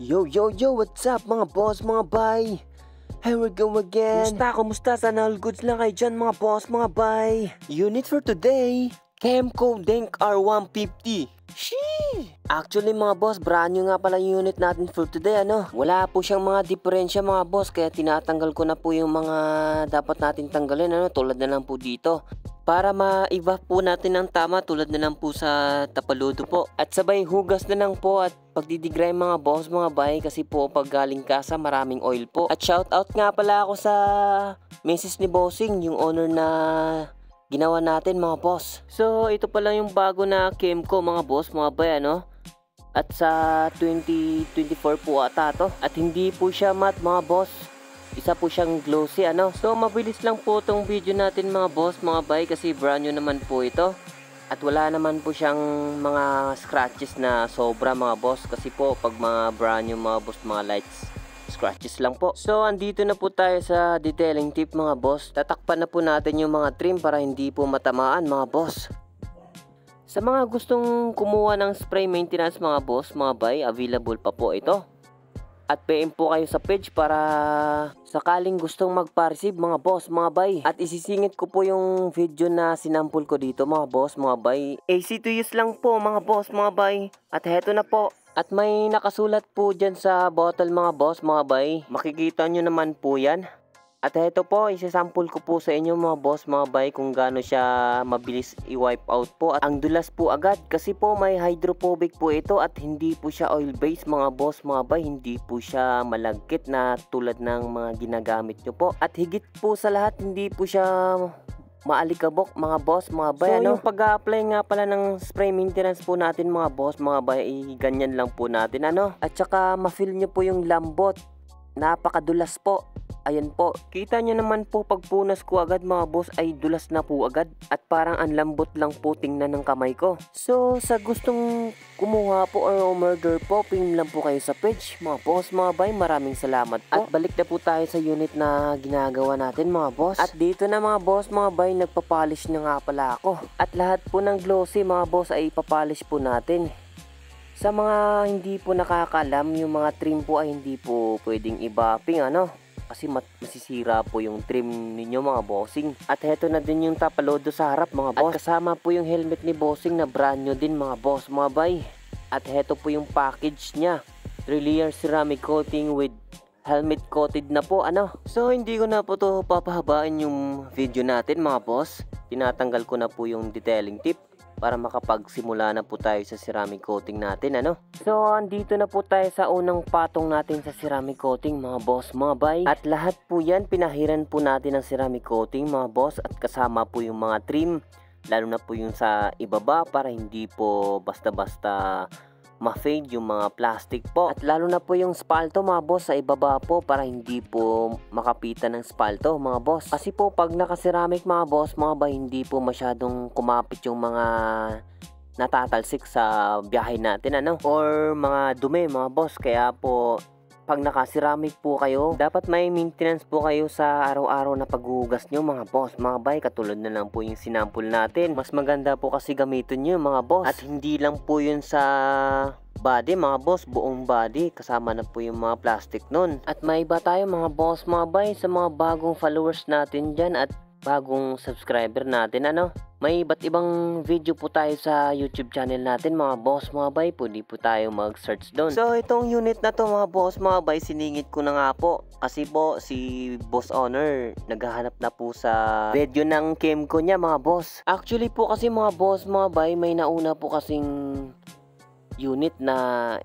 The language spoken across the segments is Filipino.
Yo, yo, yo, what's up mga boss, mga bay? Here we go again. Kumusta? Sana all goods lang kayo dyan mga boss, mga bay. Unit for today, Kemco Denk R150. Sheesh! Actually mga boss, brand new nga pala yung unit natin for today, ano? Wala po siyang mga diferensya mga boss, kaya tinatanggal ko na po yung mga dapat natin tanggalin, ano? Tulad na lang po dito. Para maiba po natin ng tama, tulad na lang po sa tapaludo po. At sabay hugas na lang po at pagdidigray mga boss, mga bay, kasi po pag galing kasa maraming oil po. At shoutout nga pala ako sa Mrs. ni Bossing, yung owner na ginawa natin mga boss. So ito pala yung bago na Kemco mga boss, mga bay, ano? At sa 2024 po ata to. At hindi po siya matte mga boss. Isa po siyang glossy, ano? So mabilis lang po tong video natin mga boss, mga bay, kasi brand new naman po ito. At wala naman po siyang mga scratches na sobra mga boss, kasi po pag mga brand new mga boss, mga lights scratches lang po. So andito na po tayo sa detailing tip mga boss. Tatakpan na po natin yung mga trim para hindi po matamaan mga boss. Sa mga gustong kumuha ng spray maintenance mga boss, mga bay, available pa po ito. At PM po kayo sa page para sakaling gustong magpa-receive mga boss, mga bay. At isisingit ko po yung video na sinampol ko dito mga boss, mga bay. AC to use lang po mga boss, mga bay. At heto na po. At may nakasulat po dyan sa bottle mga boss, mga bay. Makikita nyo naman po yan. At heto po, isasample ko po sa inyo mga boss, mga bay, kung gaano siya mabilis i-wipe out po. At ang dulas po agad kasi po may hydrophobic po ito at hindi po siya oil based mga boss, mga bay. Hindi po siya malagkit na tulad ng mga ginagamit nyo po. At higit po sa lahat, hindi po siya maalikabok mga boss, mga bay. So yung pag-a-apply nga pala ng spray maintenance po natin mga boss, mga bay, ganyan lang po natin, ano. At saka ma-feel nyo po yung lambot. Napakadulas po. Ayan po, kita nyo naman po pag punas ko agad mga boss ay dulas na po agad. At parang ang lambot lang po tingnan ng kamay ko. So sa gustong kumuha po or order po, pin lang po kayo sa page mga boss, mga bay. Maraming salamat po. At balik na po tayo sa unit na ginagawa natin mga boss. At dito na mga boss, mga bay, nagpapolish na nga pala ako. At lahat po ng glossy mga boss ay ipapolish po natin. Sa mga hindi po nakakalam, yung mga trim po ay hindi po pwedeng i-buffing, ano? Kasi masisira po yung trim ninyo mga bossing. At heto na din yung tapalodo sa harap mga boss. At kasama po yung helmet ni bossing na brand new din mga boss, mga bay. At heto po yung package niya. 3-layer ceramic coating with helmet coated na po, ano. So hindi ko na po to papahabain yung video natin mga boss. Tinatanggal ko na po yung detailing tip para makapagsimula na po tayo sa ceramic coating natin, ano. So andito na po tayo sa unang patong natin sa ceramic coating mga boss, mga bay. At lahat po yan pinahiran po natin ng ceramic coating mga boss. At kasama po yung mga trim, lalo na po yung sa ibaba para hindi po basta-basta ma-fade yung mga plastic po. At lalo na po yung spalto mga boss sa ibaba po para hindi po makapitan ng spalto mga boss. Kasi po pag naka-ceramic mga boss, mga bay, hindi po masyadong kumapit yung mga natatalsik sa biyahe natin, ano, or mga dumi mga boss. Kaya po pag naka-ceramic po kayo, dapat may maintenance po kayo sa araw-araw na paghuhugas nyo mga boss, mga bay. Katulad na lang po yung sinample natin. Mas maganda po kasi gamitin nyo mga boss. At hindi lang po yun sa body mga boss, buong body. Kasama na po yung mga plastic nun. At may iba tayo mga boss, mga bay, sa mga bagong followers natin dyan at bagong subscriber natin, ano. May iba't ibang video po tayo sa YouTube channel natin mga boss, mga bay. Pwede po tayo mag-search doon. So itong unit na to mga boss, mga bay, siningit ko na nga po. Kasi po si boss owner naghahanap na po sa video ng Kemco niya mga boss. Actually po kasi mga boss, mga bay, may nauna po kasing unit na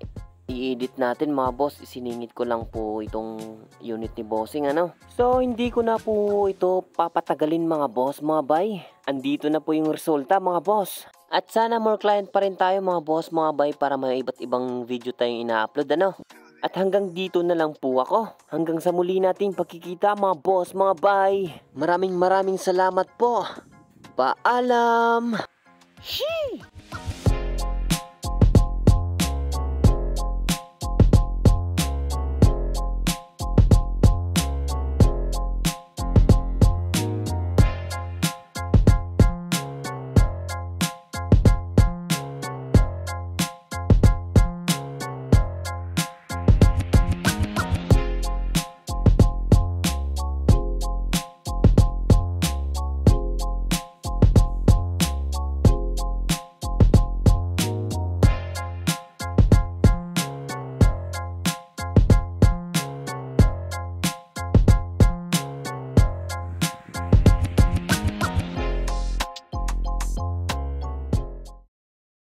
i-edit natin mga boss. Isiningit ko lang po itong unit ni bossing, ano. So hindi ko na po ito papatagalin mga boss, mga bay. Andito na po yung resulta mga boss. At sana more client pa rin tayo mga boss, mga bay, para may iba't ibang video tayong ina-upload, ano. At hanggang dito na lang po ako. Hanggang sa muli nating pagkikita mga boss, mga bay. Maraming salamat po. Paalam. Shee!